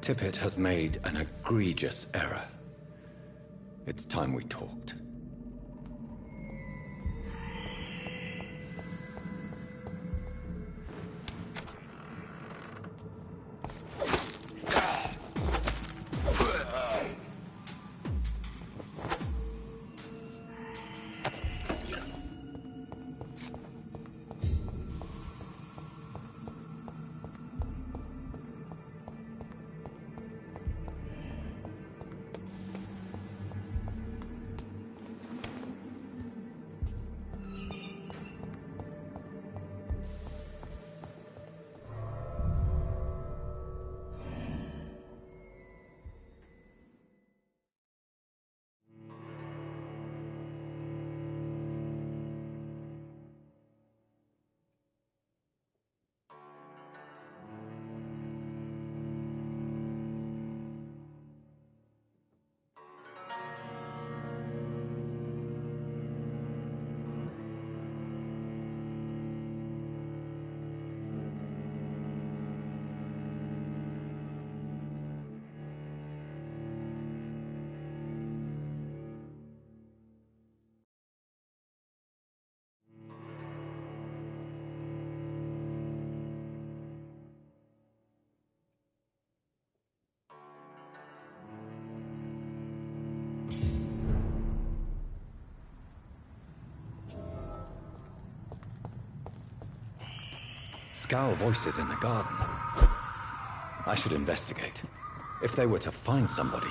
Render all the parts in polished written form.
Tippett has made an egregious error. It's time we talked. Scowl voices in the garden. I should investigate. If they were to find somebody.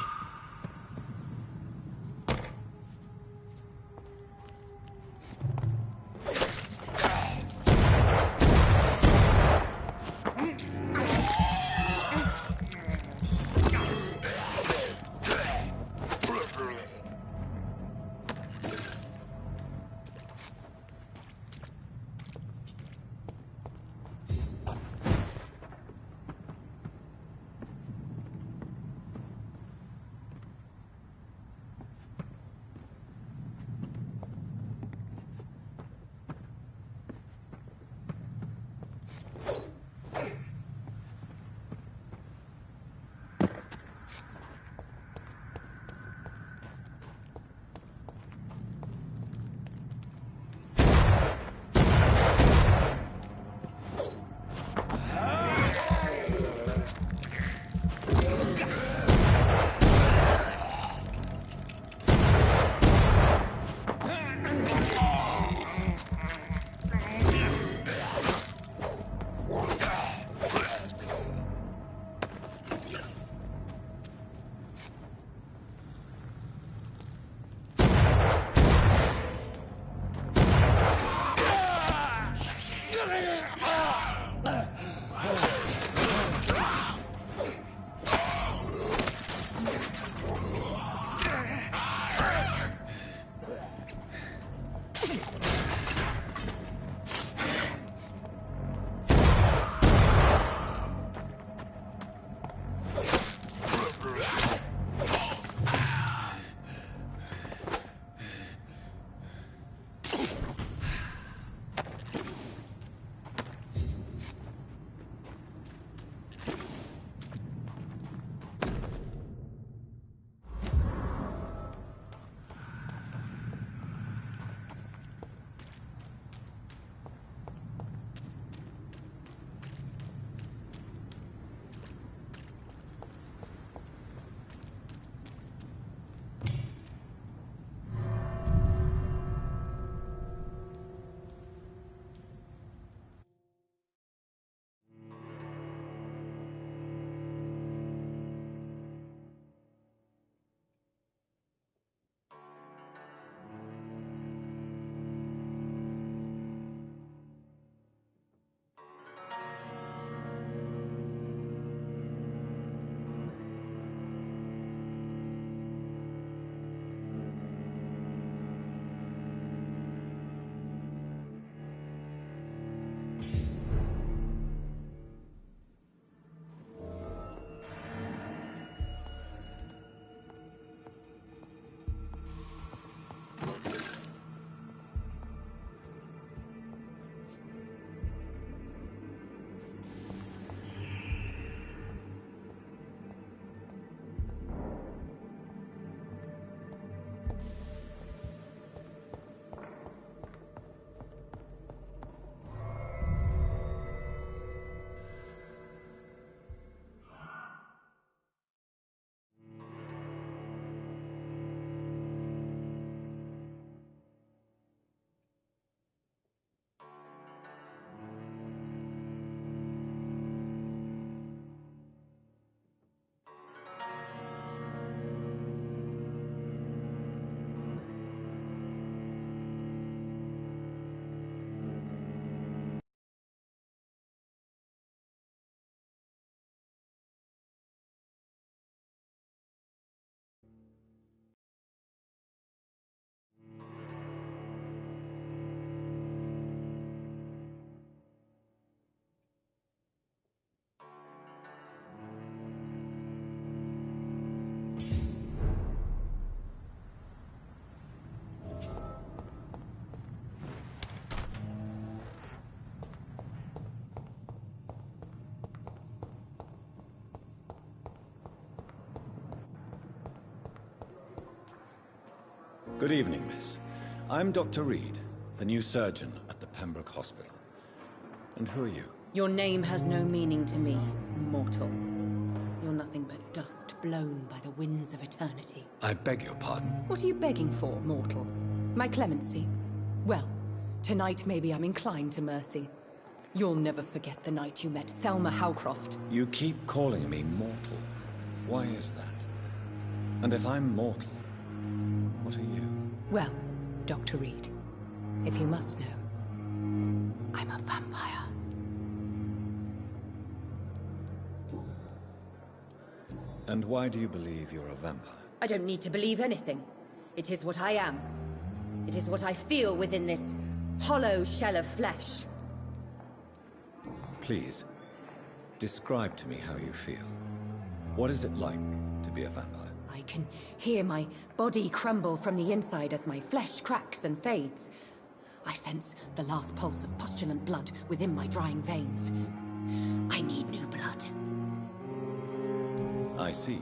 Good evening, miss. I'm Dr. Reed, the new surgeon at the Pembroke Hospital. And who are you? Your name has no meaning to me, mortal. You're nothing but dust blown by the winds of eternity. I beg your pardon. What are you begging for, mortal? My clemency? Well, tonight maybe I'm inclined to mercy. You'll never forget the night you met Thelma Howcroft. You keep calling me mortal. Why is that? And if I'm mortal, what are you? Well, Dr. Reed, if you must know, I'm a vampire. And why do you believe you're a vampire? I don't need to believe anything. It is what I am. It is what I feel within this hollow shell of flesh. Please, describe to me how you feel. What is it like to be a vampire? I can hear my body crumble from the inside as my flesh cracks and fades. I sense the last pulse of postulant blood within my drying veins. I need new blood. I see.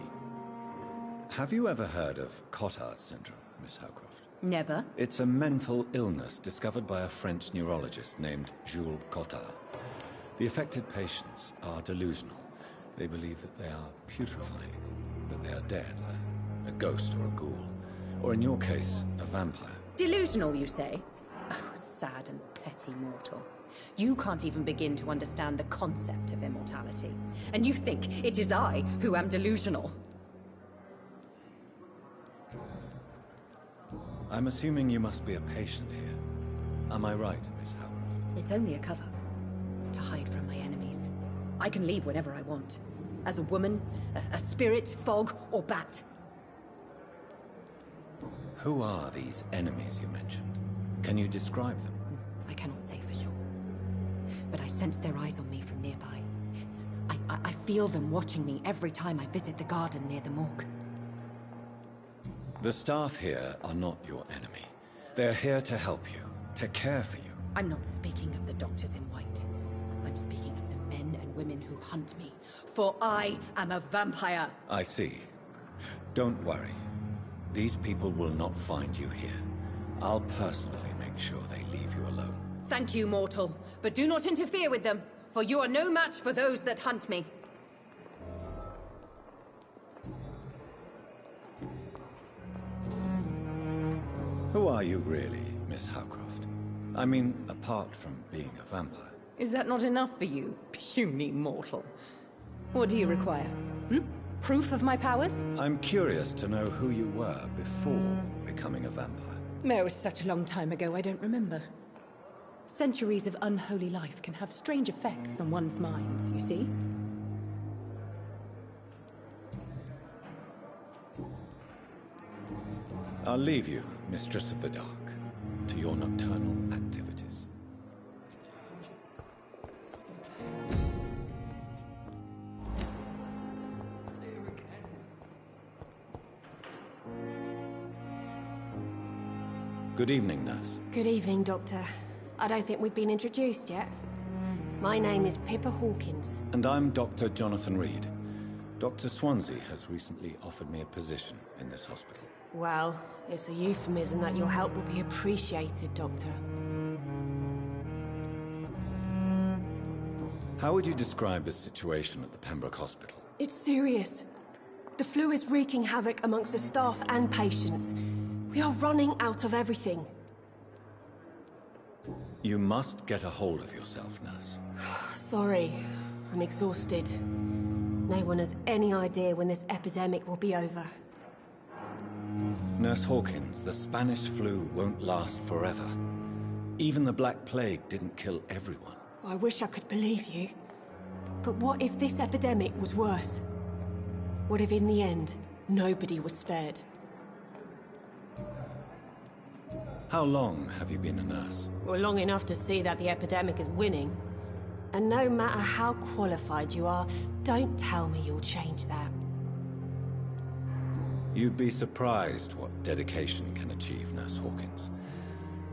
Have you ever heard of Cotard syndrome, Miss Howcroft? Never. It's a mental illness discovered by a French neurologist named Jules Cotard. The affected patients are delusional. They believe that they are putrefying, that they are dead, a ghost or a ghoul, or in your case, a vampire. Delusional, you say? Oh, sad and petty mortal. You can't even begin to understand the concept of immortality. And you think it is I who am delusional. I'm assuming you must be a patient here. Am I right, Miss Howcroft? It's only a cover. To hide from my enemies. I can leave whenever I want. As a woman, a spirit, fog, or bat. Who are these enemies you mentioned? Can you describe them? I cannot say for sure. But I sense their eyes on me from nearby. I feel them watching me every time I visit the garden near the morgue. The staff here are not your enemy. They're here to help you, to care for you. I'm not speaking of the doctors in white. I'm speaking of the men and women who hunt me. For I am a vampire. I see. Don't worry. These people will not find you here. I'll personally make sure they leave you alone. Thank you, mortal. But do not interfere with them, for you are no match for those that hunt me. Who are you really, Miss Howcroft? I mean, apart from being a vampire. Is that not enough for you, puny mortal? What do you require? Proof of my powers? I'm curious to know who you were before becoming a vampire. It was such a long time ago, I don't remember. Centuries of unholy life can have strange effects on one's minds, you see? I'll leave you, Mistress of the Dark, to your nocturnal activities. Good evening, nurse. Good evening, Doctor. I don't think we've been introduced yet. My name is Pippa Hawkins. And I'm Dr. Jonathan Reed. Dr. Swansea has recently offered me a position in this hospital. Well, it's a euphemism that your help will be appreciated, Doctor. How would you describe the situation at the Pembroke Hospital? It's serious. The flu is wreaking havoc amongst the staff and patients. We are running out of everything. You must get a hold of yourself, nurse. Sorry, I'm exhausted. No one has any idea when this epidemic will be over. Nurse Hawkins, the Spanish flu won't last forever. Even the Black Plague didn't kill everyone. I wish I could believe you. But what if this epidemic was worse? What if in the end, nobody was spared? How long have you been a nurse? Well, long enough to see that the epidemic is winning. And no matter how qualified you are, don't tell me you'll change that. You'd be surprised what dedication can achieve, Nurse Hawkins.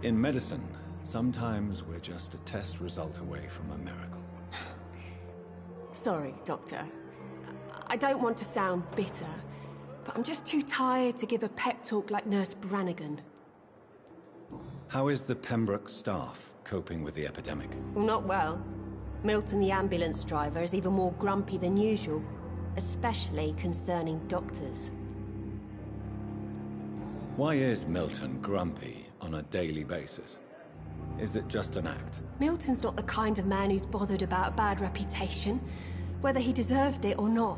In medicine, sometimes we're just a test result away from a miracle. Sorry, Doctor. I don't want to sound bitter, but I'm just too tired to give a pep talk like Nurse Brannigan. How is the Pembroke staff coping with the epidemic? Well, not well. Milton, the ambulance driver, is even more grumpy than usual, especially concerning doctors. Why is Milton grumpy on a daily basis? Is it just an act? Milton's not the kind of man who's bothered about a bad reputation, whether he deserved it or not.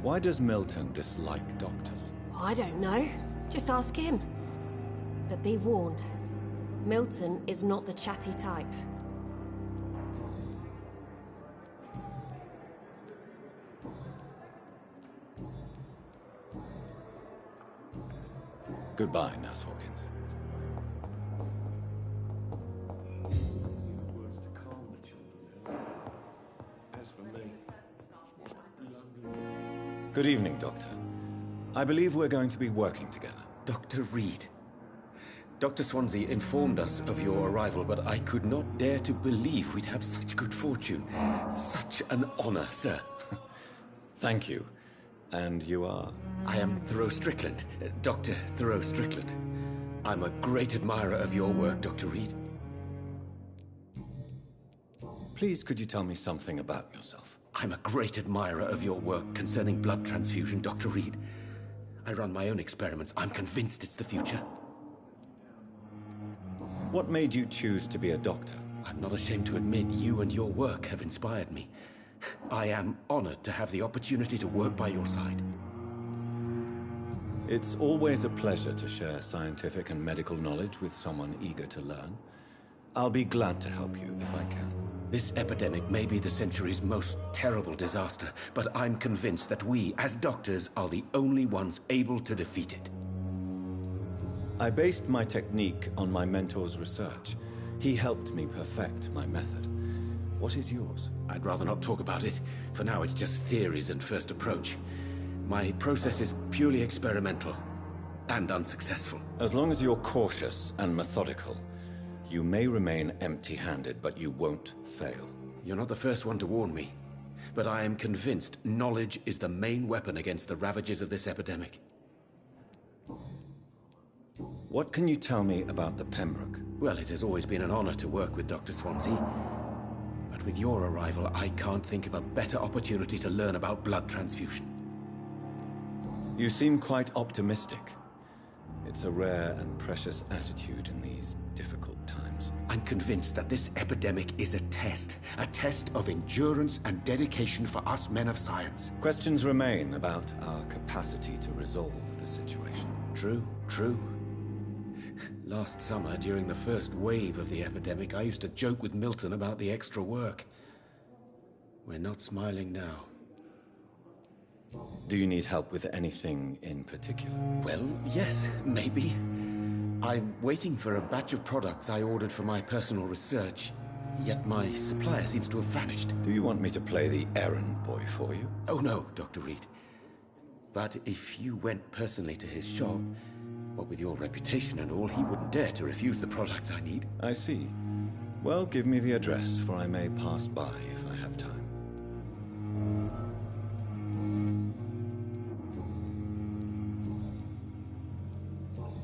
Why does Milton dislike doctors? I don't know. Just ask him. But be warned, Milton is not the chatty type. Goodbye, Nurse Hawkins. Good evening, Doctor. I believe we're going to be working together. Dr. Reed. Dr. Swansea informed us of your arrival, but I could not dare to believe we'd have such good fortune. Such an honor, sir. Thank you. And you are? I am Thoreau Strickland, Dr. Thoreau Strickland. I'm a great admirer of your work, Dr. Reed. Please, could you tell me something about yourself? I'm a great admirer of your work concerning blood transfusion, Dr. Reed. I run my own experiments. I'm convinced it's the future. What made you choose to be a doctor? I'm not ashamed to admit you and your work have inspired me. I am honored to have the opportunity to work by your side. It's always a pleasure to share scientific and medical knowledge with someone eager to learn. I'll be glad to help you if I can. This epidemic may be the century's most terrible disaster, but I'm convinced that we, as doctors, are the only ones able to defeat it. I based my technique on my mentor's research. He helped me perfect my method. What is yours? I'd rather not talk about it. For now, it's just theories and first approach. My process is purely experimental and unsuccessful. As long as you're cautious and methodical, you may remain empty-handed, but you won't fail. You're not the first one to warn me, but I am convinced knowledge is the main weapon against the ravages of this epidemic. What can you tell me about the Pembroke? Well, it has always been an honor to work with Dr. Swansea. But with your arrival, I can't think of a better opportunity to learn about blood transfusion. You seem quite optimistic. It's a rare and precious attitude in these difficult times. I'm convinced that this epidemic is a test of endurance and dedication for us men of science. Questions remain about our capacity to resolve the situation. True. Last summer, during the first wave of the epidemic, I used to joke with Milton about the extra work. We're not smiling now. Do you need help with anything in particular? Well, yes, maybe. I'm waiting for a batch of products I ordered for my personal research, yet my supplier seems to have vanished. Do you want me to play the errand boy for you? Oh no, Dr. Reed. But if you went personally to his shop, what with your reputation and all, he wouldn't dare to refuse the products I need. I see. Well, give me the address, for I may pass by if I have time.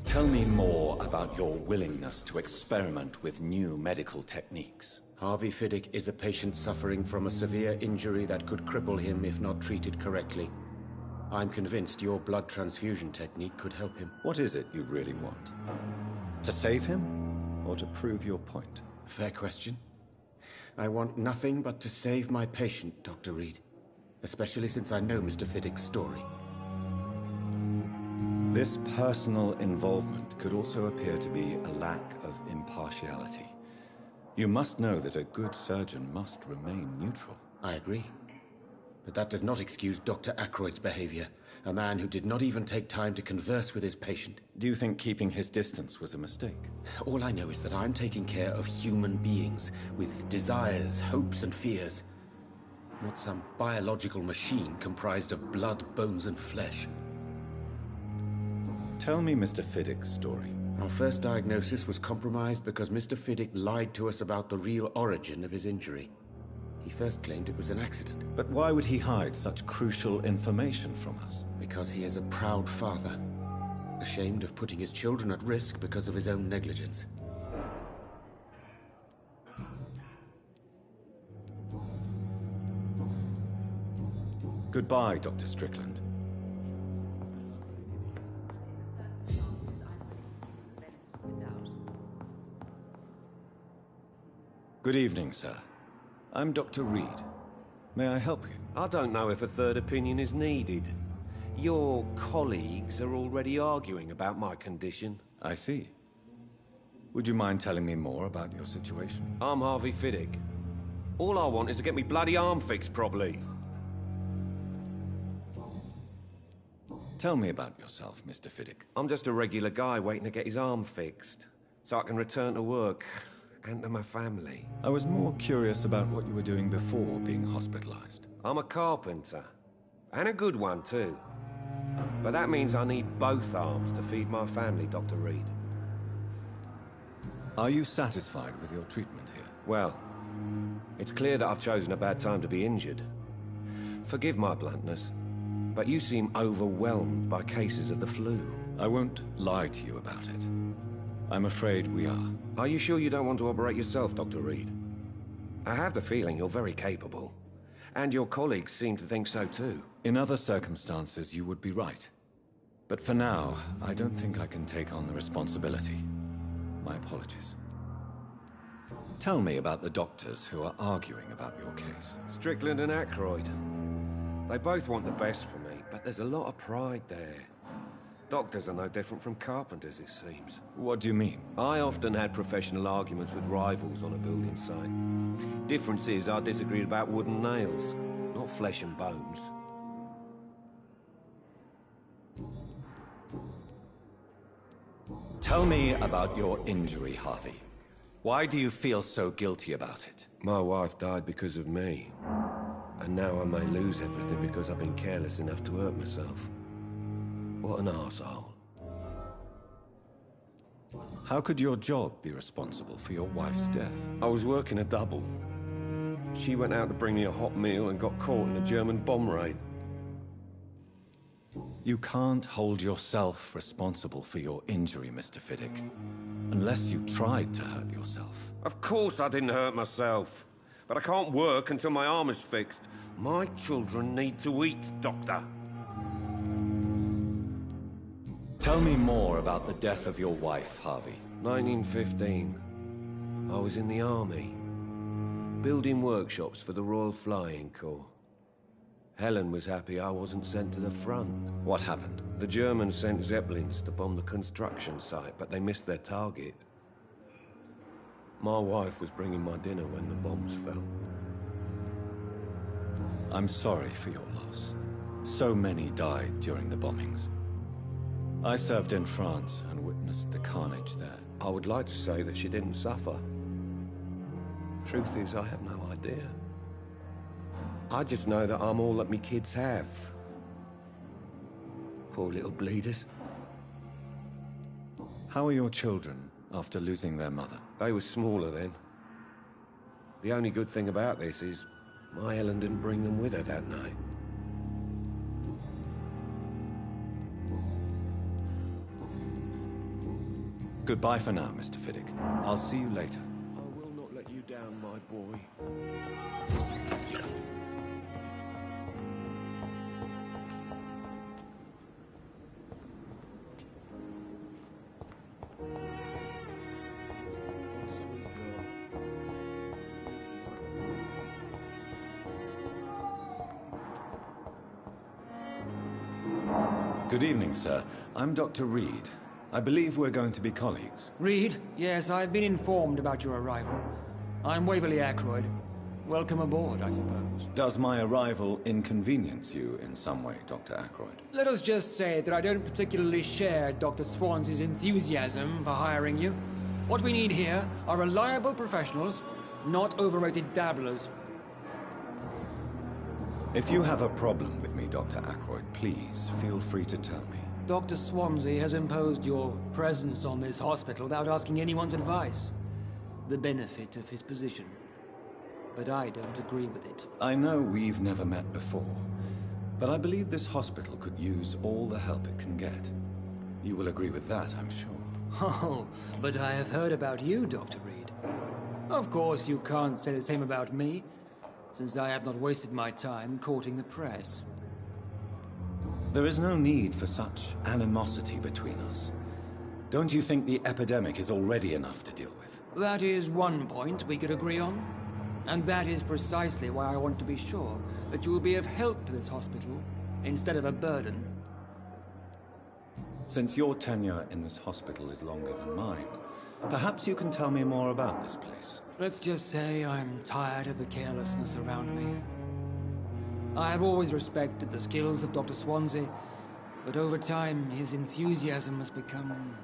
Tell me more about your willingness to experiment with new medical techniques. Harvey Fiddick is a patient suffering from a severe injury that could cripple him if not treated correctly. I'm convinced your blood transfusion technique could help him. What is it you really want? To save him, or to prove your point? Fair question. I want nothing but to save my patient, Dr. Reed. Especially since I know Mr. Fiddick's story. This personal involvement could also appear to be a lack of impartiality. You must know that a good surgeon must remain neutral. I agree. But that does not excuse Dr. Ackroyd's behavior. A man who did not even take time to converse with his patient. Do you think keeping his distance was a mistake? All I know is that I'm taking care of human beings with desires, hopes, and fears. Not some biological machine comprised of blood, bones, and flesh. Tell me Mr. Fiddick's story. Our first diagnosis was compromised because Mr. Fiddick lied to us about the real origin of his injury. He first claimed it was an accident. But why would he hide such crucial information from us? Because he is a proud father. ashamed of putting his children at risk because of his own negligence. Goodbye, Dr. Strickland. Good evening, sir. I'm Dr. Reed. May I help you? I don't know if a third opinion is needed. Your colleagues are already arguing about my condition. I see. Would you mind telling me more about your situation? I'm Harvey Fiddick. All I want is to get me bloody arm fixed properly. Tell me about yourself, Mr. Fiddick. I'm just a regular guy waiting to get his arm fixed, so I can return to work and to my family. I was more curious about what you were doing before being hospitalized. I'm a carpenter, and a good one too. But that means I need both arms to feed my family, Dr. Reed. Are you satisfied with your treatment here? Well, it's clear that I've chosen a bad time to be injured. Forgive my bluntness, but you seem overwhelmed by cases of the flu. I won't lie to you about it. I'm afraid we are. Are you sure you don't want to operate yourself, Dr. Reed? I have the feeling you're very capable. And your colleagues seem to think so too. In other circumstances, you would be right. But for now, I don't think I can take on the responsibility. My apologies. Tell me about the doctors who are arguing about your case. Strickland and Ackroyd. They both want the best for me, but there's a lot of pride there. Doctors are no different from carpenters, it seems. What do you mean? I often had professional arguments with rivals on a building site. Difference is I disagreed about wood and nails, not flesh and bones. Tell me about your injury, Harvey. Why do you feel so guilty about it? My wife died because of me. And now I may lose everything because I've been careless enough to hurt myself. What an arsehole. How could your job be responsible for your wife's death? I was working a double. She went out to bring me a hot meal and got caught in a German bomb raid. You can't hold yourself responsible for your injury, Mr. Fiddick. Unless you tried to hurt yourself. Of course I didn't hurt myself. But I can't work until my arm is fixed. My children need to eat, Doctor. Tell me more about the death of your wife, Harvey. 1915. I was in the army. Building workshops for the Royal Flying Corps. Helen was happy I wasn't sent to the front. What happened? The Germans sent Zeppelins to bomb the construction site, but they missed their target. My wife was bringing my dinner when the bombs fell. I'm sorry for your loss. So many died during the bombings. I served in France and witnessed the carnage there. I would like to say that she didn't suffer. Truth is, I have no idea. I just know that I'm all that me kids have. Poor little bleeders. How are your children after losing their mother? They were smaller then. The only good thing about this is my Helen didn't bring them with her that night. Goodbye for now, Mr. Fiddick. I'll see you later. I will not let you down, my boy. Good evening, sir. I'm Dr. Reed. I believe we're going to be colleagues. Reed? Yes, I've been informed about your arrival. I'm Waverly Ackroyd. Welcome aboard, I suppose. Does my arrival inconvenience you in some way, Dr. Ackroyd? Let us just say that I don't particularly share Dr. Swansey's enthusiasm for hiring you. What we need here are reliable professionals, not overrated dabblers. If you have a problem with me, Dr. Ackroyd, please feel free to tell me. Dr. Swansey has imposed your presence on this hospital without asking anyone's advice. The benefit of his position. But I don't agree with it. I know we've never met before, but I believe this hospital could use all the help it can get. You will agree with that, I'm sure. Oh, but I have heard about you, Dr. Reed. Of course, you can't say the same about me, since I have not wasted my time courting the press. There is no need for such animosity between us. Don't you think the epidemic is already enough to deal with? That is one point we could agree on. And that is precisely why I want to be sure that you will be of help to this hospital, instead of a burden. Since your tenure in this hospital is longer than mine, perhaps you can tell me more about this place. Let's just say I'm tired of the carelessness around me. I have always respected the skills of Dr. Swansea, but over time his enthusiasm has become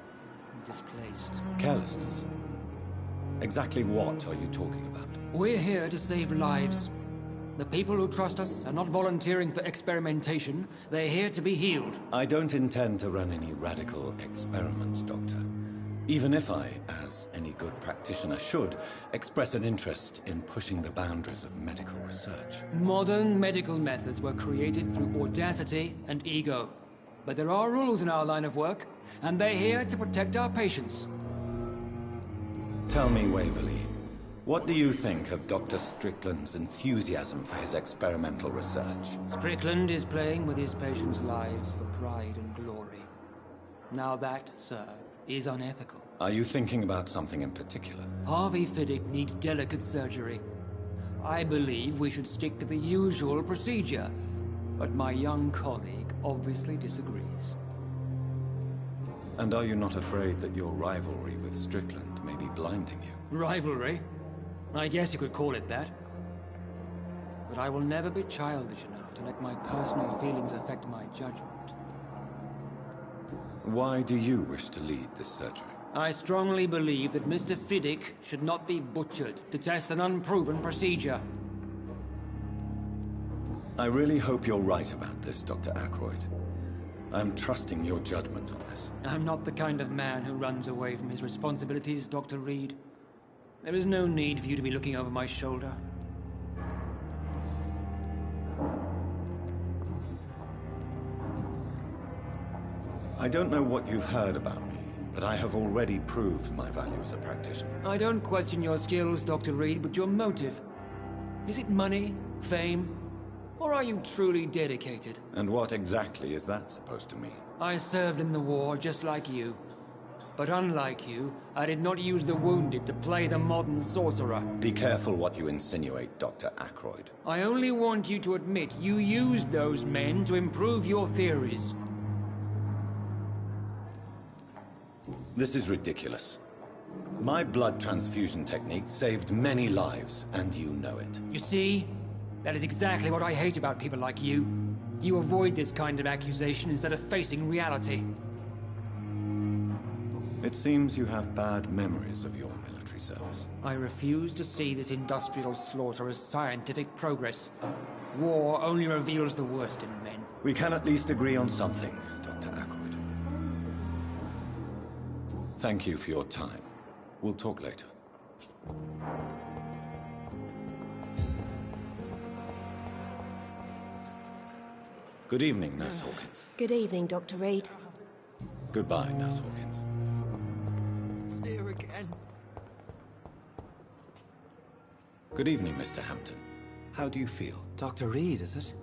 displaced. Carelessness? Exactly what are you talking about? We're here to save lives. The people who trust us are not volunteering for experimentation. They're here to be healed. I don't intend to run any radical experiments, Doctor. Even if I, as any good practitioner should, express an interest in pushing the boundaries of medical research. Modern medical methods were created through audacity and ego. But there are rules in our line of work, and they're here to protect our patients. Tell me, Waverly, what do you think of Dr. Strickland's enthusiasm for his experimental research? Strickland is playing with his patients' lives for pride and glory. Now that, sir, is unethical. Are you thinking about something in particular? Harvey Fiddick needs delicate surgery. I believe we should stick to the usual procedure, but my young colleague obviously disagrees. And are you not afraid that your rivalry with Strickland may be blinding you? Rivalry? I guess you could call it that. But I will never be childish enough to let my personal feelings affect my judgment. Why do you wish to lead this surgery? I strongly believe that Mr. Fiddick should not be butchered to test an unproven procedure. I really hope you're right about this, Dr. Ackroyd. I'm trusting your judgment on this. I'm not the kind of man who runs away from his responsibilities, Dr. Reed. There is no need for you to be looking over my shoulder. I don't know what you've heard about me, but I have already proved my value as a practitioner. I don't question your skills, Dr. Reed, but your motive. Is it money, fame, or are you truly dedicated? And what exactly is that supposed to mean? I served in the war just like you. But unlike you, I did not use the wounded to play the modern sorcerer. Be careful what you insinuate, Dr. Ackroyd. I only want you to admit you used those men to improve your theories. This is ridiculous. My blood transfusion technique saved many lives, and you know it. You see? That is exactly what I hate about people like you. You avoid this kind of accusation instead of facing reality. It seems you have bad memories of your military service. I refuse to see this industrial slaughter as scientific progress. War only reveals the worst in men. We can at least agree on something, Dr. Ackroyd. Thank you for your time. We'll talk later. Good evening, Nurse Hawkins. Good evening, Dr. Reed. Goodbye, Nurse Hawkins. See you again. Good evening, Mr. Hampton. How do you feel? Dr. Reed, is it?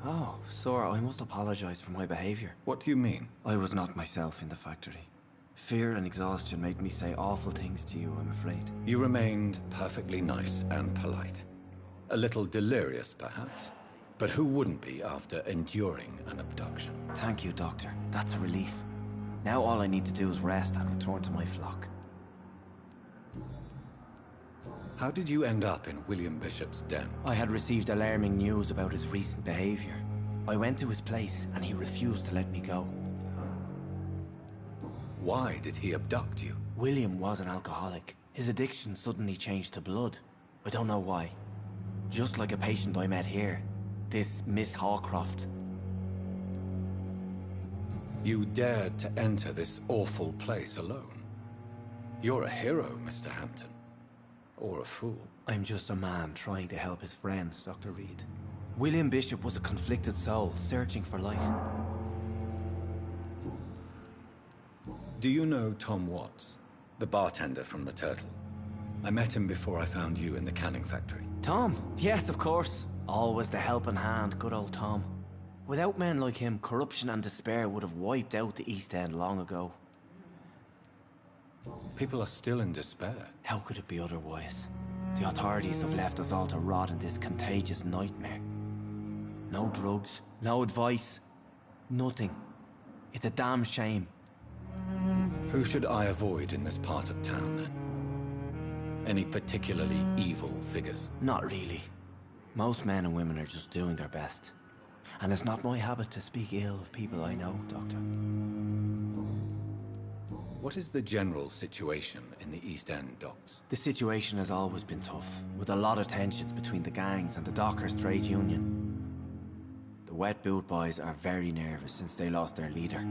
Oh, sir, I must apologize for my behavior. What do you mean? I was not myself in the factory. Fear and exhaustion made me say awful things to you, I'm afraid. You remained perfectly nice and polite. A little delirious, perhaps. But who wouldn't be after enduring an abduction? Thank you, Doctor. That's a relief. Now all I need to do is rest and return to my flock. How did you end up in William Bishop's den? I had received alarming news about his recent behavior. I went to his place and he refused to let me go. Why did he abduct you? William was an alcoholic. His addiction suddenly changed to blood. I don't know why. Just like a patient I met here. This Miss Hawcroft. You dared to enter this awful place alone. You're a hero, Mr. Hampton. Or a fool. I'm just a man trying to help his friends, Dr. Reed. William Bishop was a conflicted soul, searching for light. Do you know Tom Watts, the bartender from the Turtle? I met him before I found you in the canning factory. Tom? Yes, of course. Always the helping hand, good old Tom. Without men like him, corruption and despair would have wiped out the East End long ago. People are still in despair. How could it be otherwise? The authorities have left us all to rot in this contagious nightmare. No drugs, no advice, nothing. It's a damn shame. Who should I avoid in this part of town, then? Any particularly evil figures? Not really. Most men and women are just doing their best. And it's not my habit to speak ill of people I know, Doctor. What is the general situation in the East End docks? The situation has always been tough, with a lot of tensions between the gangs and the Dockers Trade Union. The Wet Boot Boys are very nervous since they lost their leader.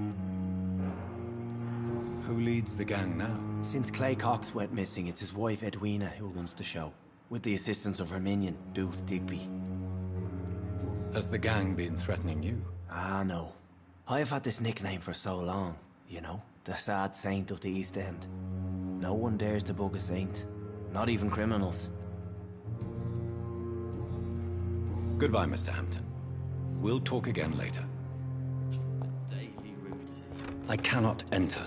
Who leads the gang now? Since Clay Cox went missing, it's his wife Edwina who runs the show, with the assistance of her minion, Booth Digby. Has the gang been threatening you? Ah, no. I've had this nickname for so long, you know? The sad saint of the East End. No one dares to bug a saint. Not even criminals. Goodbye, Mr. Hampton. We'll talk again later. The daily routine. I cannot enter.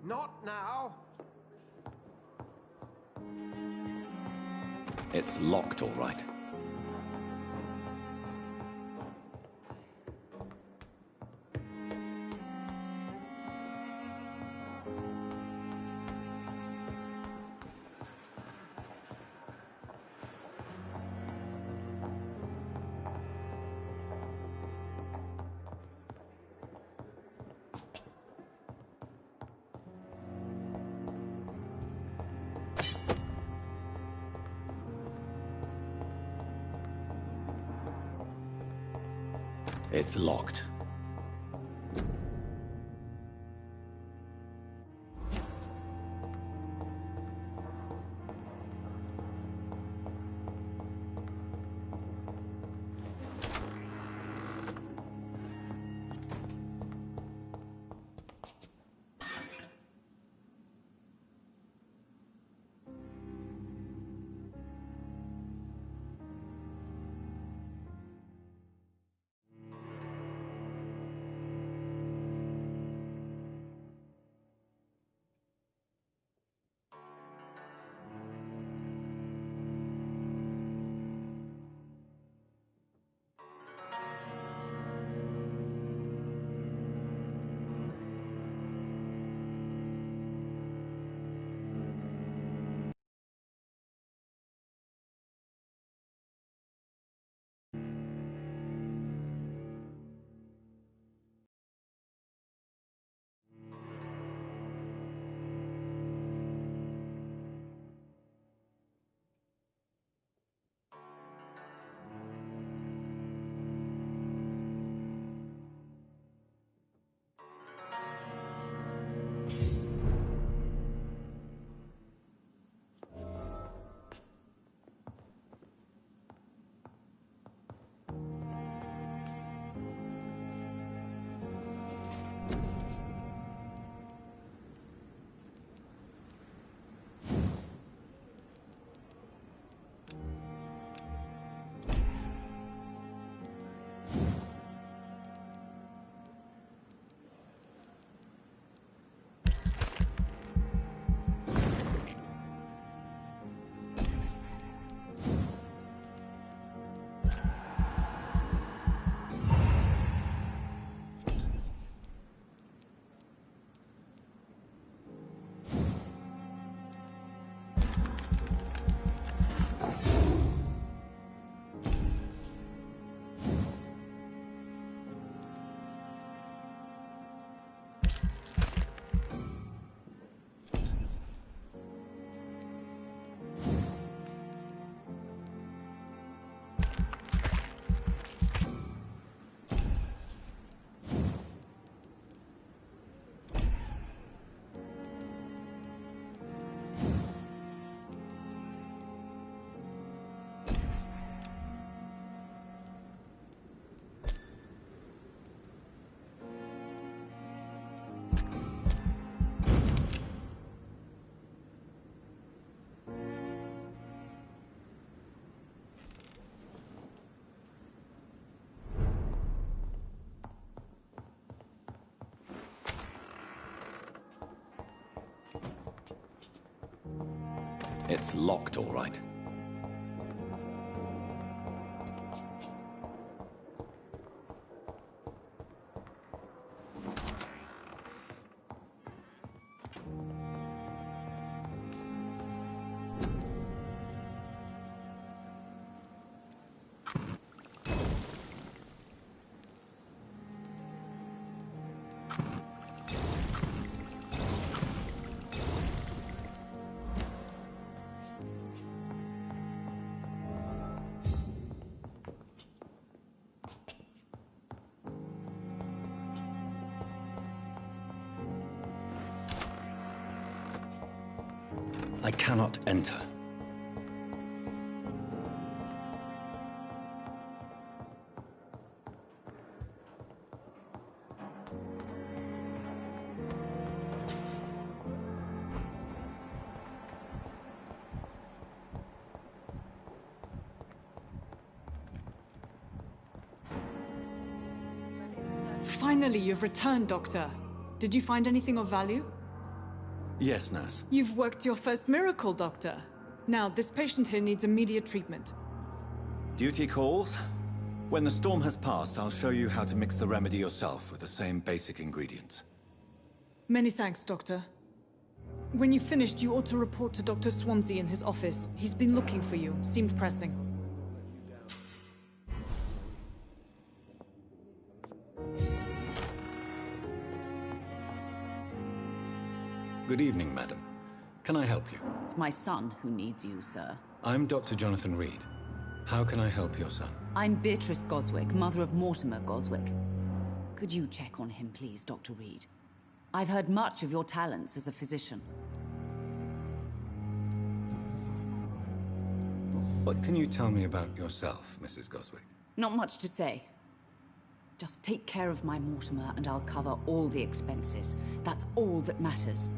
Not now. It's locked, all right. It's locked. It's locked, all right. I cannot enter. Finally, you've returned, Doctor. Did you find anything of value? Yes, nurse. You've worked your first miracle, Doctor. Now, this patient here needs immediate treatment. Duty calls. When the storm has passed, I'll show you how to mix the remedy yourself with the same basic ingredients. Many thanks, Doctor. When you've finished, you ought to report to Dr. Swansea in his office. He's been looking for you. Seemed pressing. Good evening, madam. Can I help you? It's my son who needs you, sir. I'm Dr. Jonathan Reed. How can I help your son? I'm Beatrice Goswick, mother of Mortimer Goswick. Could you check on him, please, Dr. Reed? I've heard much of your talents as a physician. What can you tell me about yourself, Mrs. Goswick? Not much to say. Just take care of my Mortimer and I'll cover all the expenses. That's all that matters.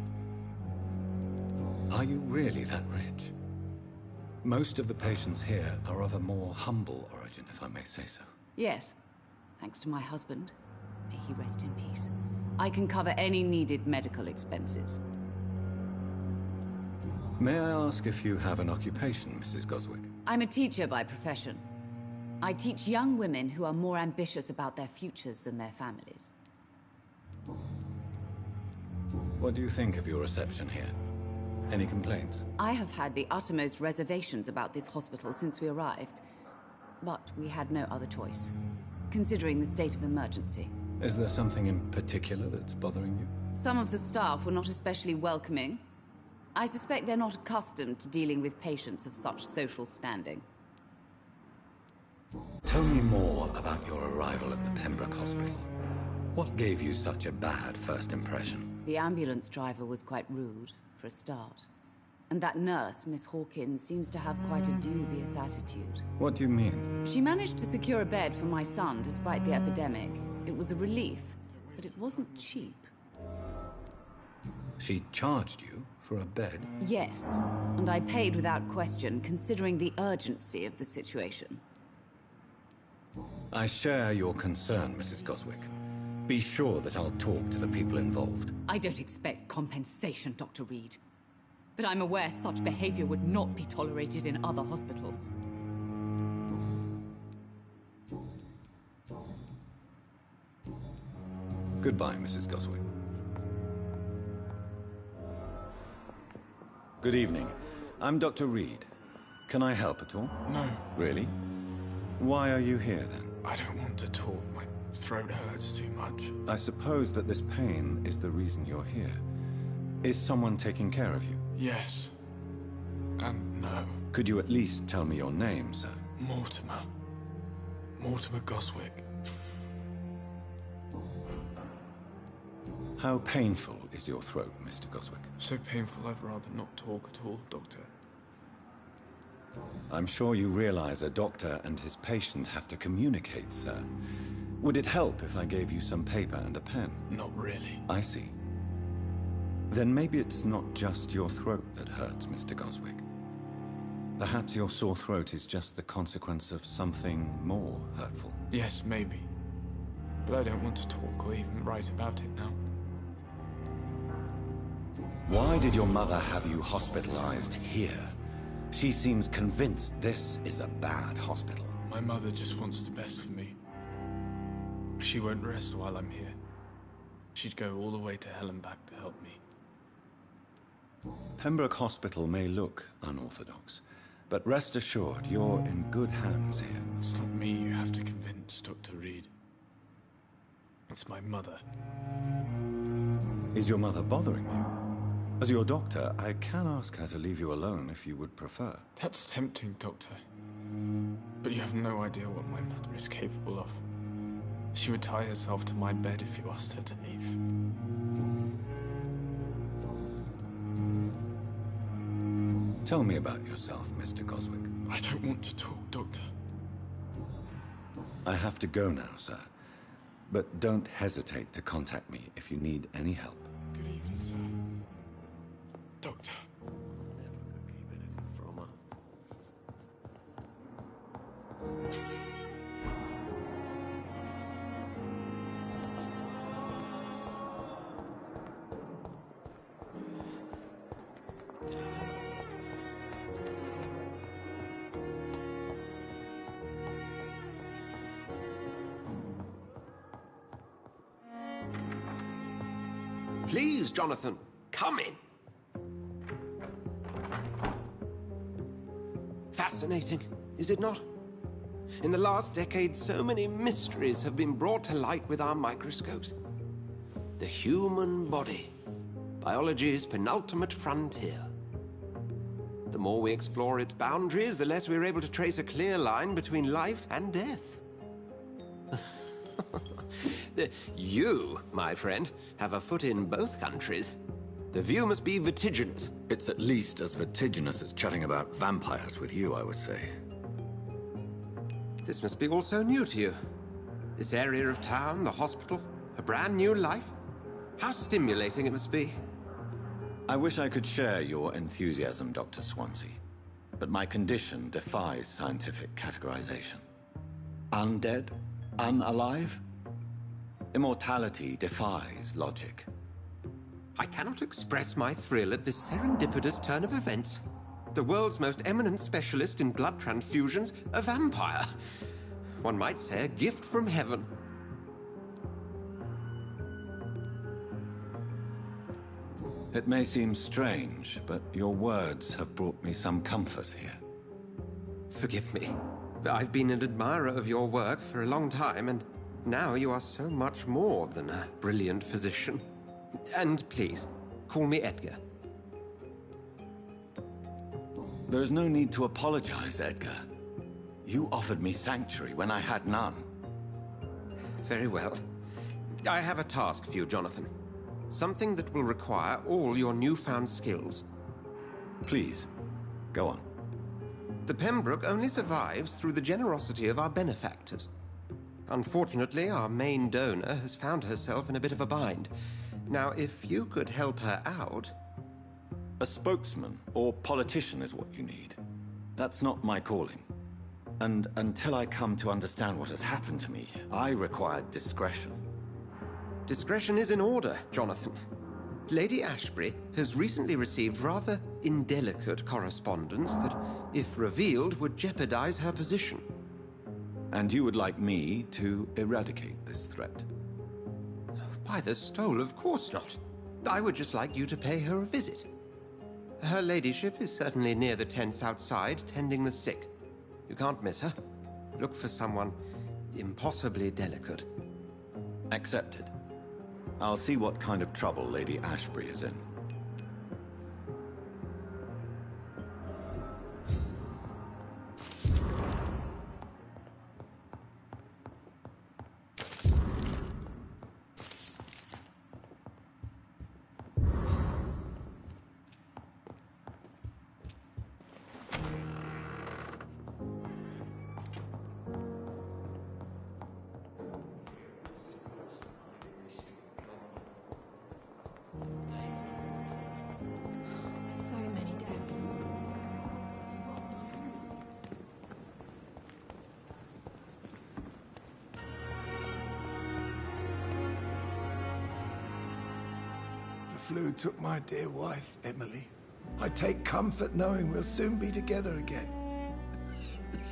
Are you really that rich? Most of the patients here are of a more humble origin, if I may say so. Yes. Thanks to my husband. May he rest in peace. I can cover any needed medical expenses. May I ask if you have an occupation, Mrs. Goswick? I'm a teacher by profession. I teach young women who are more ambitious about their futures than their families. What do you think of your reception here? Any complaints? I have had the uttermost reservations about this hospital since we arrived. But we had no other choice, considering the state of emergency. Is there something in particular that's bothering you? Some of the staff were not especially welcoming. I suspect they're not accustomed to dealing with patients of such social standing. Tell me more about your arrival at the Pembroke Hospital. What gave you such a bad first impression? The ambulance driver was quite rude, for a start. And that nurse, Miss Hawkins, seems to have quite a dubious attitude. What do you mean? She managed to secure a bed for my son despite the epidemic. It was a relief, but it wasn't cheap. She charged you for a bed? Yes, and I paid without question, considering the urgency of the situation. I share your concern, Mrs. Goswick. Be sure that I'll talk to the people involved. I don't expect compensation, Dr. Reed. But I'm aware such behavior would not be tolerated in other hospitals. Goodbye, Mrs. Goswick. Good evening. I'm Dr. Reed. Can I help at all? No. Really? Why are you here, then? I don't want to talk. My throat hurts too much. I suppose that this pain is the reason you're here. Is someone taking care of you? Yes. And no. Could you at least tell me your name, sir? Mortimer. Mortimer Goswick. How painful is your throat, Mr. Goswick? So painful I'd rather not talk at all, Doctor. I'm sure you realize a doctor and his patient have to communicate, sir. Would it help if I gave you some paper and a pen? Not really. I see. Then maybe it's not just your throat that hurts, Mr. Goswick. Perhaps your sore throat is just the consequence of something more hurtful. Yes, maybe. But I don't want to talk or even write about it now. Why did your mother have you hospitalized here? She seems convinced this is a bad hospital. My mother just wants the best for me. She won't rest while I'm here. She'd go all the way to hell and back to help me. Pembroke Hospital may look unorthodox, but rest assured, you're in good hands here. It's not me you have to convince, Dr. Reed. It's my mother. Is your mother bothering you? As your doctor, I can ask her to leave you alone if you would prefer. That's tempting, Doctor. But you have no idea what my mother is capable of. She would tie herself to my bed if you asked her to leave. Tell me about yourself, Mr. Goswick. I don't want to talk, Doctor. I have to go now, sir. But don't hesitate to contact me if you need any help. Good evening, sir. Doctor. Please, Jonathan, come in. Fascinating, is it not? In the last decade, so many mysteries have been brought to light with our microscopes. The human body, biology's penultimate frontier. The more we explore its boundaries, the less we're able to trace a clear line between life and death. You, my friend, have a foot in both countries. The view must be vertiginous. It's at least as vertiginous as chatting about vampires with you, I would say. This must be all so new to you. This area of town, the hospital, a brand new life. How stimulating it must be. I wish I could share your enthusiasm, Dr. Swansea. But my condition defies scientific categorization. Undead? Unalive? Immortality defies logic. I cannot express my thrill at this serendipitous turn of events. The world's most eminent specialist in blood transfusions, a vampire. One might say a gift from heaven. It may seem strange, but your words have brought me some comfort here. Forgive me. I've been an admirer of your work for a long time, and now you are so much more than a brilliant physician. And please, call me Edgar. There is no need to apologize, Edgar. You offered me sanctuary when I had none. Very well. I have a task for you, Jonathan. Something that will require all your newfound skills. Please, go on. The Pembroke only survives through the generosity of our benefactors. Unfortunately, our main donor has found herself in a bit of a bind. Now, if you could help her out... A spokesman or politician is what you need. That's not my calling. And until I come to understand what has happened to me, I require discretion. Discretion is in order, Jonathan. Lady Ashbury has recently received rather indelicate correspondence that, if revealed, would jeopardize her position. And you would like me to eradicate this threat? By the stole, of course not. I would just like you to pay her a visit. Her ladyship is certainly near the tents outside, tending the sick. You can't miss her. Look for someone impossibly delicate. Accepted. I'll see what kind of trouble Lady Ashbury is in. The flu took my dear wife, Emily. I take comfort knowing we'll soon be together again.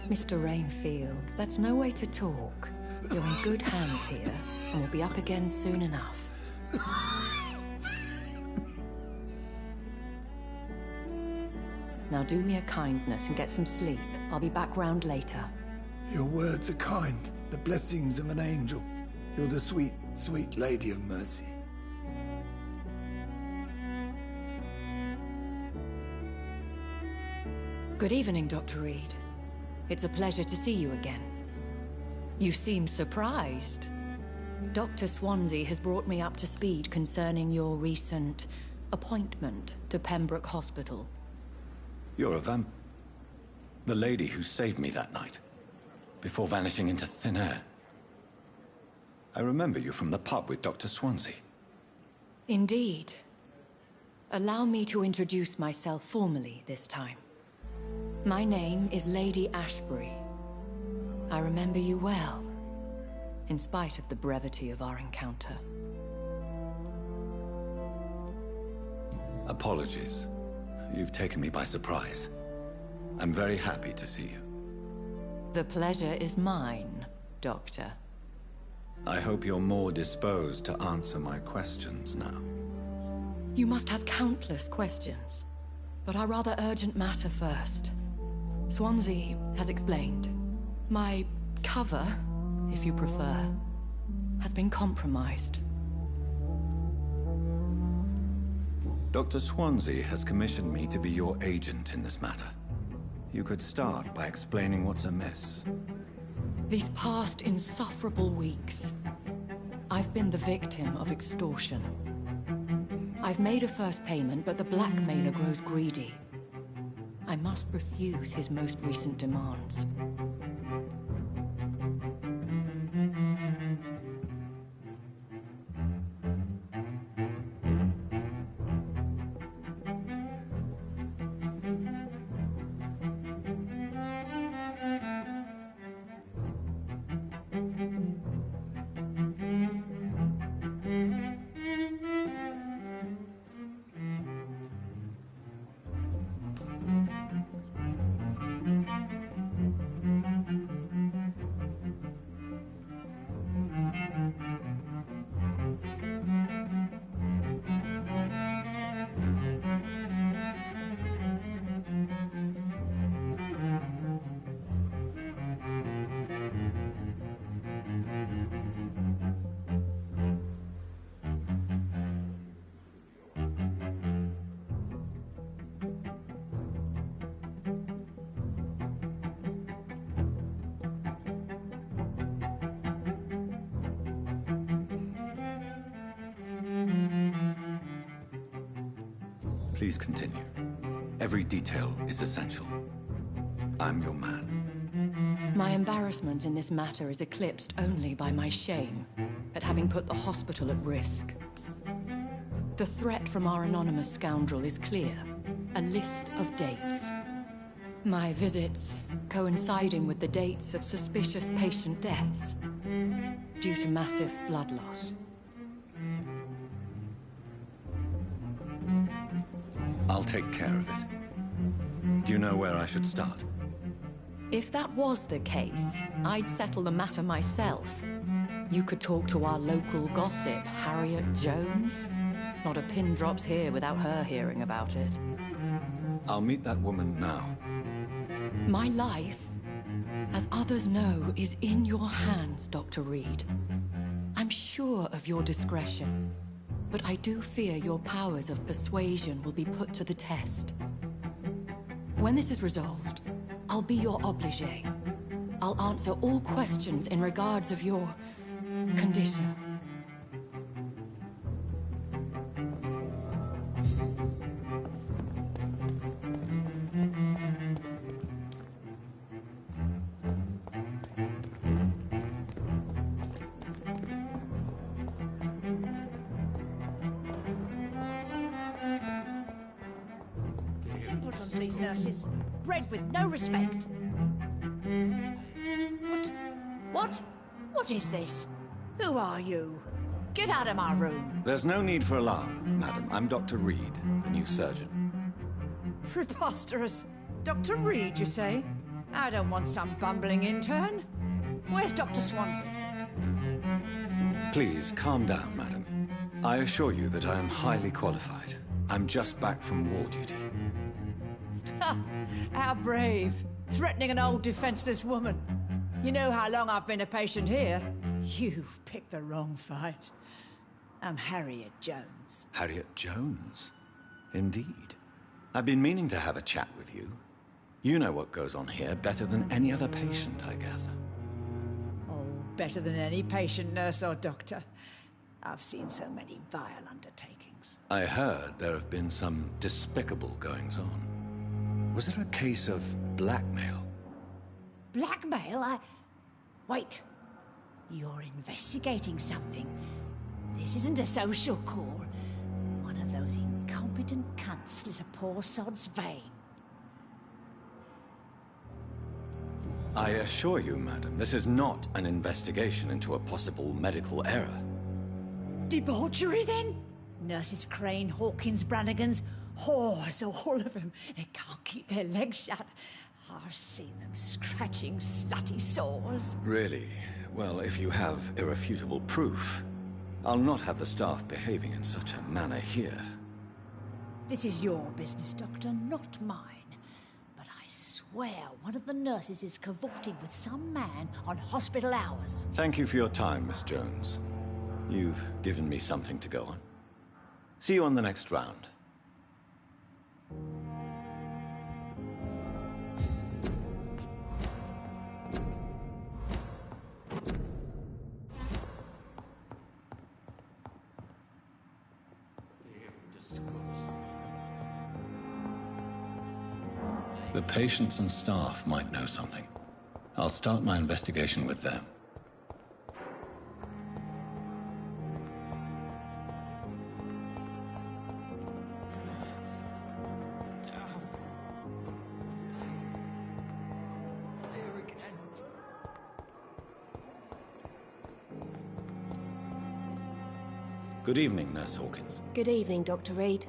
Mr. Rainfield, that's no way to talk. You're in good hands here, and we'll be up again soon enough. Now do me a kindness and get some sleep. I'll be back round later. Your words are kind, the blessings of an angel. You're the sweet, sweet Lady of Mercy. Good evening, Dr. Reed. It's a pleasure to see you again. You seem surprised. Dr. Swansea has brought me up to speed concerning your recent appointment to Pembroke Hospital. You're a the lady who saved me that night, before vanishing into thin air. I remember you from the pub with Dr. Swansea. Indeed. Allow me to introduce myself formally this time. My name is Lady Ashbury. I remember you well, in spite of the brevity of our encounter. Apologies. You've taken me by surprise. I'm very happy to see you. The pleasure is mine, Doctor. I hope you're more disposed to answer my questions now. You must have countless questions, but our rather urgent matter first. Swansea has explained. My cover, if you prefer, has been compromised. Dr. Swansea has commissioned me to be your agent in this matter. You could start by explaining what's amiss. These past insufferable weeks, I've been the victim of extortion. I've made a first payment, but the blackmailer grows greedy. I must refuse his most recent demands. Please continue. Every detail is essential. I'm your man. My embarrassment in this matter is eclipsed only by my shame at having put the hospital at risk. The threat from our anonymous scoundrel is clear. A list of dates. My visits coinciding with the dates of suspicious patient deaths due to massive blood loss. I'll take care of it. Do you know where I should start? If that was the case, I'd settle the matter myself. You could talk to our local gossip, Harriet Jones. Not a pin drops here without her hearing about it. I'll meet that woman now. My life, as others know, is in your hands, Dr. Reed. I'm sure of your discretion, but I do fear your powers of persuasion will be put to the test. When this is resolved, I'll be your obligé. I'll answer all questions in regards of your condition. Simpletons, these nurses. Bred with no respect. What is this? Who are you? Get out of my room. There's no need for alarm, madam. I'm Dr. Reed, the new surgeon. Preposterous. Dr. Reed, you say? I don't want some bumbling intern. Where's Dr. Swanson? Please, calm down, madam. I assure you that I am highly qualified. I'm just back from war duty. How brave. Threatening an old defenseless woman. You know how long I've been a patient here? You've picked the wrong fight. I'm Harriet Jones. Harriet Jones? Indeed. I've been meaning to have a chat with you. You know what goes on here better than any other patient, I gather. Oh, better than any patient, nurse or doctor. I've seen so many vile undertakings. I heard there have been some despicable goings-on. Was there a case of blackmail? Blackmail? Wait. You're investigating something. This isn't a social call. One of those incompetent cunts slit a poor sod's vein. I assure you, madam, this is not an investigation into a possible medical error. Debauchery, then? Nurses Crane, Hawkins, Brannigans, whores, all of them. They can't keep their legs shut. I've seen them scratching slutty sores. Really? Well, if you have irrefutable proof, I'll not have the staff behaving in such a manner here. This is your business, Doctor, not mine. But I swear one of the nurses is cavorting with some man on hospital hours. Thank you for your time, Miss Jones. You've given me something to go on. See you on the next round. The patients and staff might know something. I'll start my investigation with them. Good evening, Nurse Hawkins. Good evening, Dr. Reed.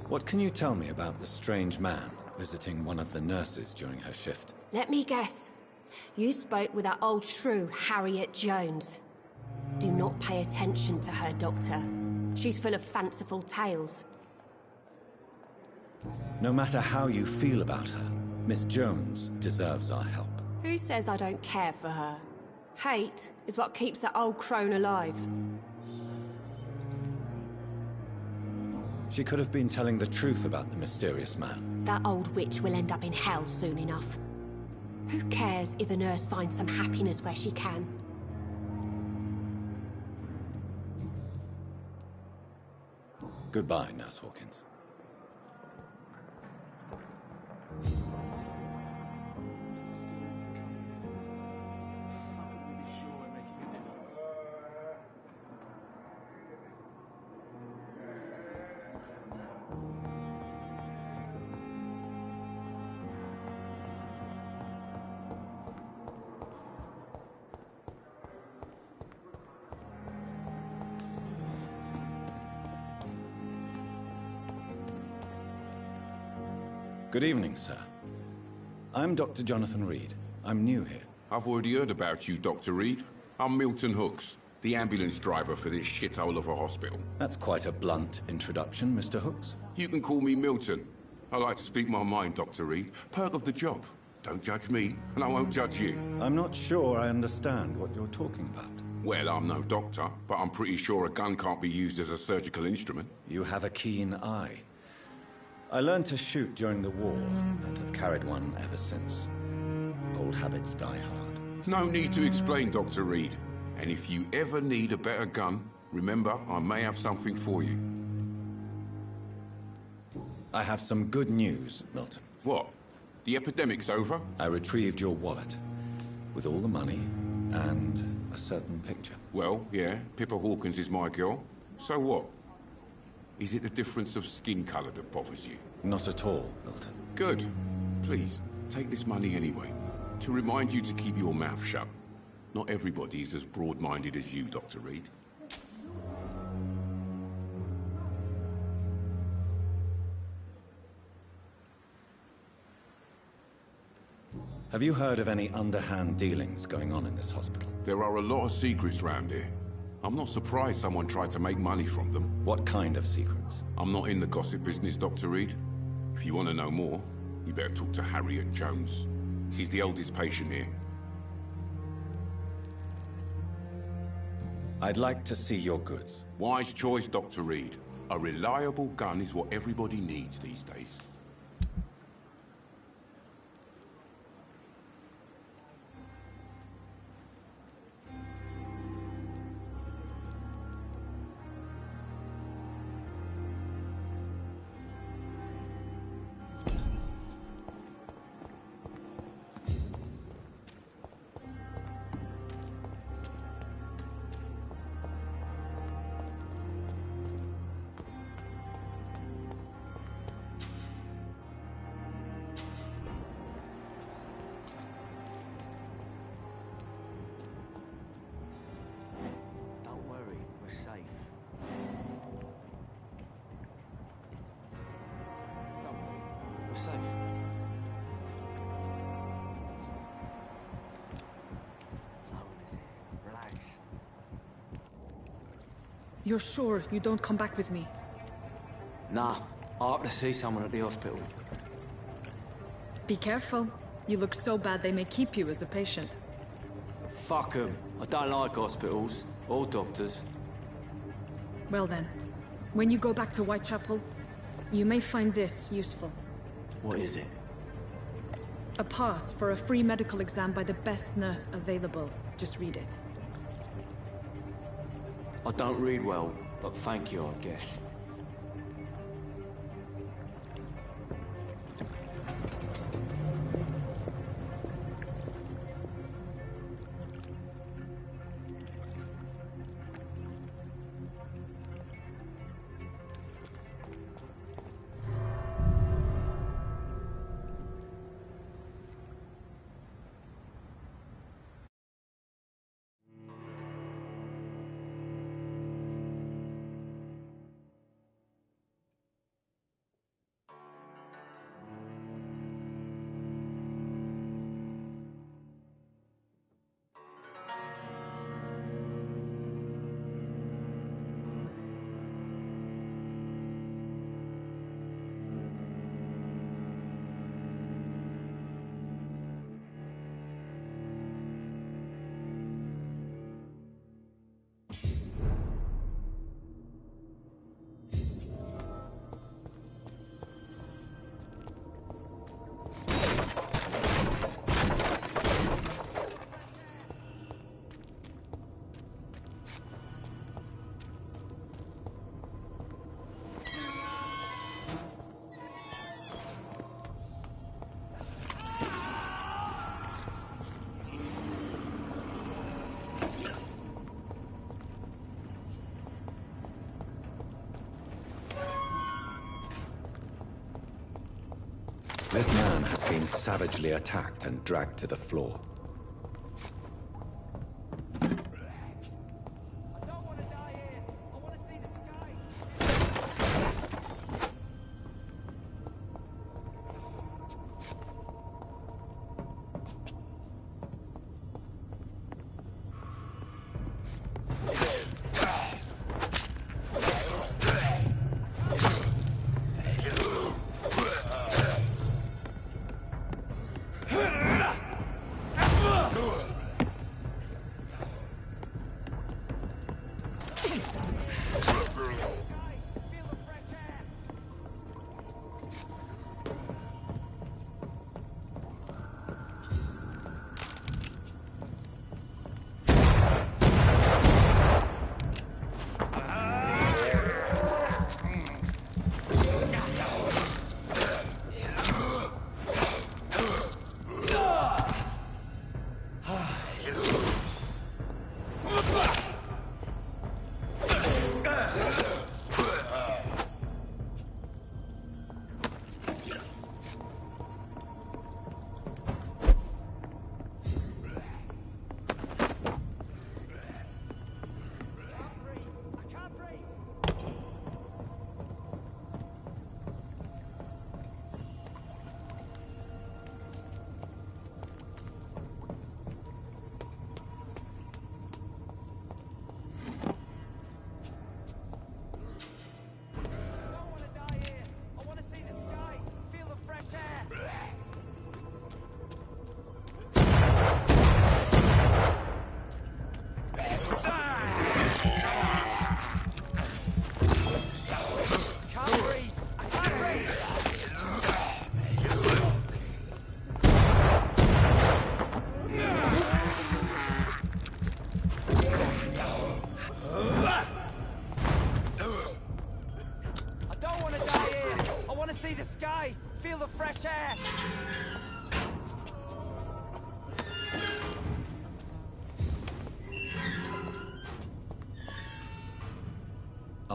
What can you tell me about the strange man visiting one of the nurses during her shift? Let me guess. You spoke with that old shrew, Harriet Jones. Do not pay attention to her, Doctor. She's full of fanciful tales. No matter how you feel about her, Miss Jones deserves our help. Who says I don't care for her? Hate is what keeps that old crone alive. She could have been telling the truth about the mysterious man. That old witch will end up in hell soon enough. Who cares if a nurse finds some happiness where she can? Goodbye, Nurse Hawkins. Good evening, sir. I'm Dr. Jonathan Reed. I'm new here. I've already heard about you, Dr. Reed. I'm Milton Hooks, the ambulance driver for this shithole of a hospital. That's quite a blunt introduction, Mr. Hooks. You can call me Milton. I like to speak my mind, Dr. Reed. Perk of the job. Don't judge me, and I won't judge you. I'm not sure I understand what you're talking about. Well, I'm no doctor, but I'm pretty sure a gun can't be used as a surgical instrument. You have a keen eye. I learned to shoot during the war, and have carried one ever since. Old habits die hard. No need to explain, Dr. Reed. And if you ever need a better gun, remember, I may have something for you. I have some good news, Milton. What? The epidemic's over? I retrieved your wallet, with all the money, and a certain picture. Well, yeah, Pippa Hawkins is my girl. So what? Is it the difference of skin colour that bothers you? Not at all, Milton. Good. Please, take this money anyway. To remind you to keep your mouth shut. Not everybody's as broad-minded as you, Dr. Reed. Have you heard of any underhand dealings going on in this hospital? There are a lot of secrets round here. I'm not surprised someone tried to make money from them. What kind of secrets? I'm not in the gossip business, Dr. Reed. If you want to know more, you better talk to Harriet Jones. She's the oldest patient here. I'd like to see your goods. Wise choice, Dr. Reed. A reliable gun is what everybody needs these days. Safe. Relax. You're sure you don't come back with me? Nah, I have to see someone at the hospital. Be careful. You look so bad they may keep you as a patient. Fuck 'em. I don't like hospitals or doctors. Well then, when you go back to Whitechapel, you may find this useful. What is it? A pass for a free medical exam by the best nurse available. Just read it. I don't read well, but thank you, I guess. This man has been savagely attacked and dragged to the floor.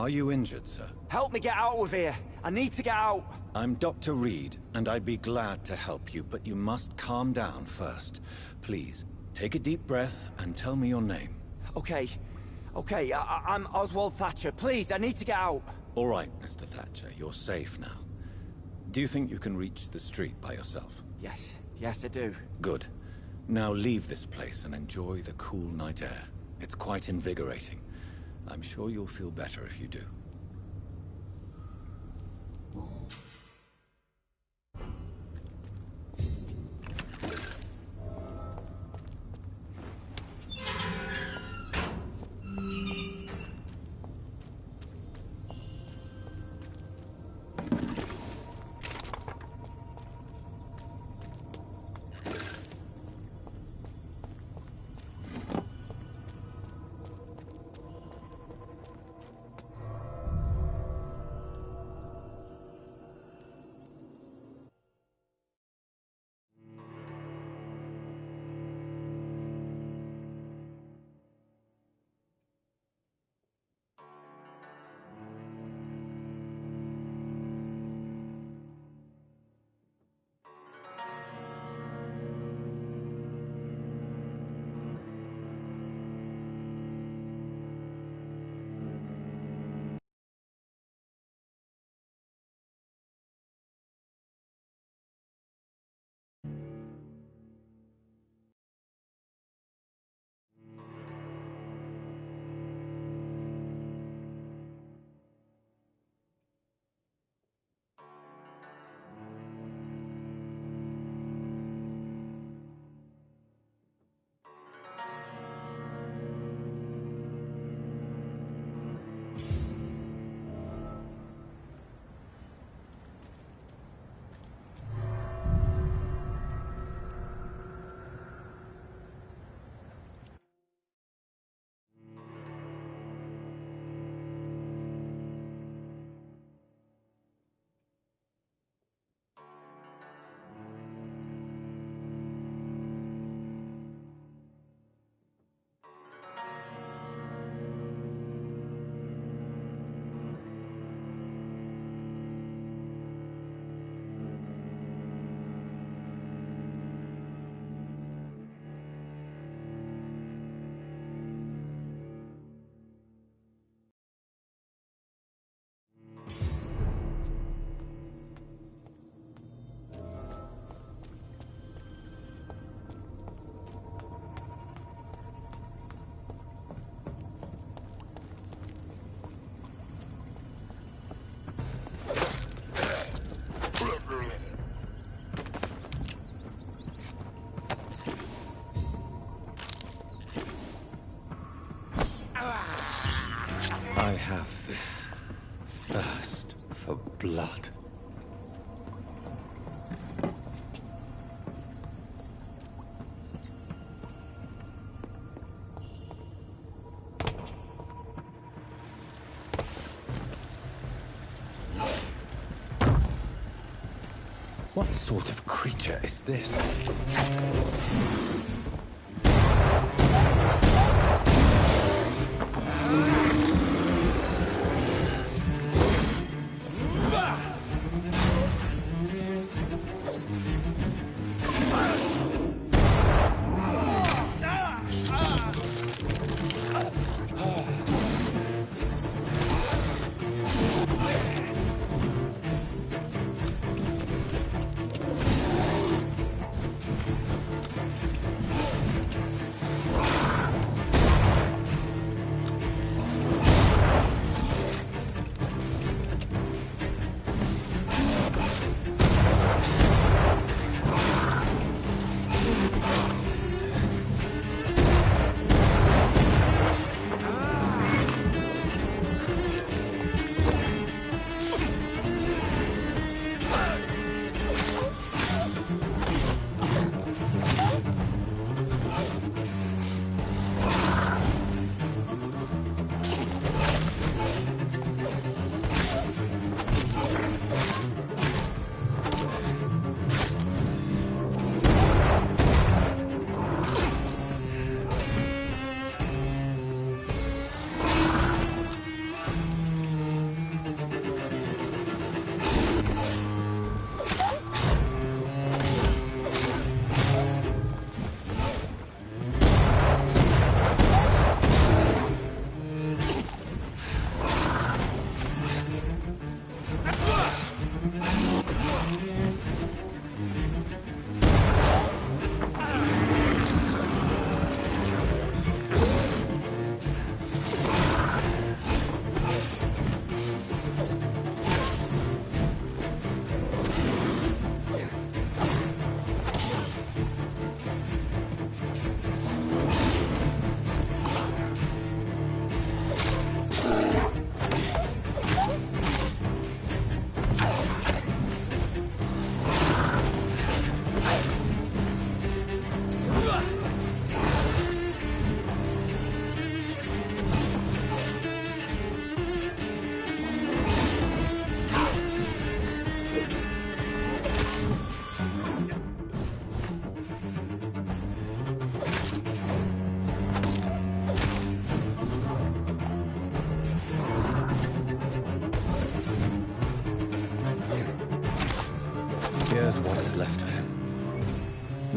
Are you injured, sir? Help me get out of here. I need to get out. I'm Dr. Reed, and I'd be glad to help you, but you must calm down first. Please, take a deep breath and tell me your name. Okay. I'm Oswald Thatcher. Please, I need to get out. All right, Mr. Thatcher, you're safe now. Do you think you can reach the street by yourself? Yes, I do. Good. Now leave this place and enjoy the cool night air. It's quite invigorating. I'm sure you'll feel better if you do. I have this thirst for blood. What sort of creature is this?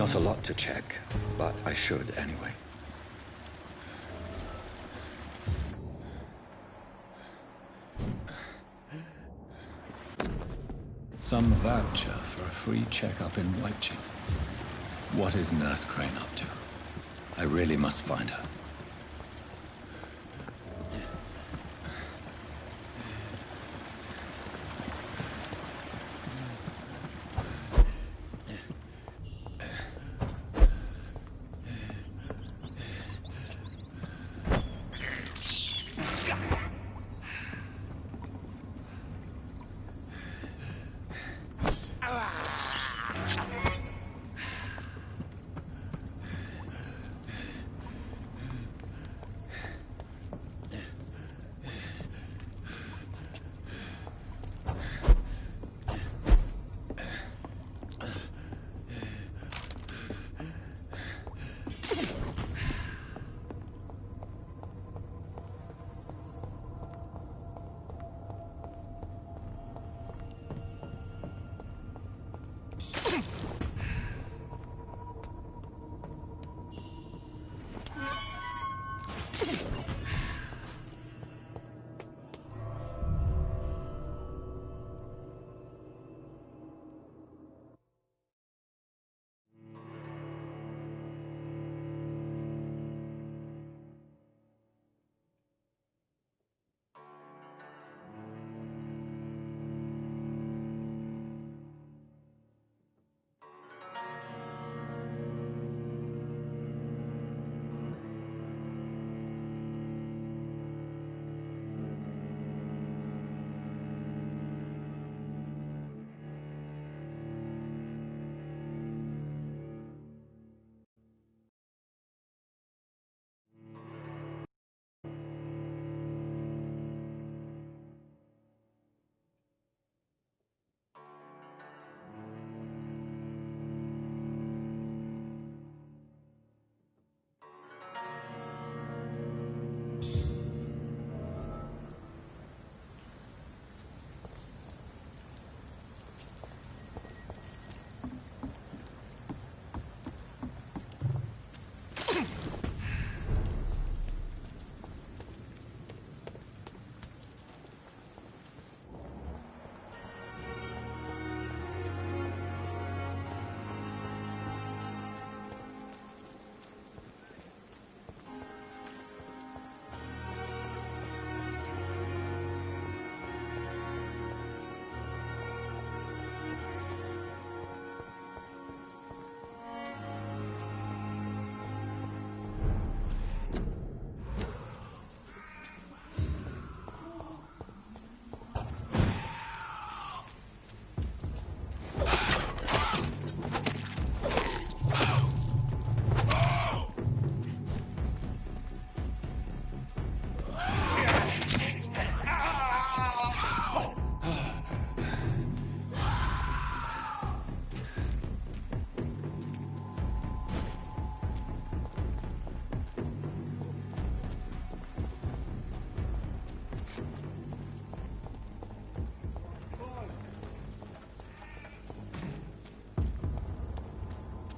Not a lot to check, but I should anyway. Some voucher for a free checkup in Whitechapel. What is Nurse Crane up to? I really must find her.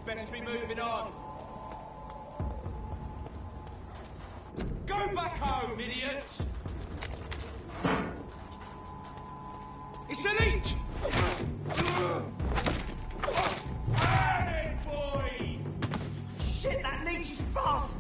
Best be moving on. Go back home, idiots! It's an eat! Hey, boys! Shit, that leech is fast!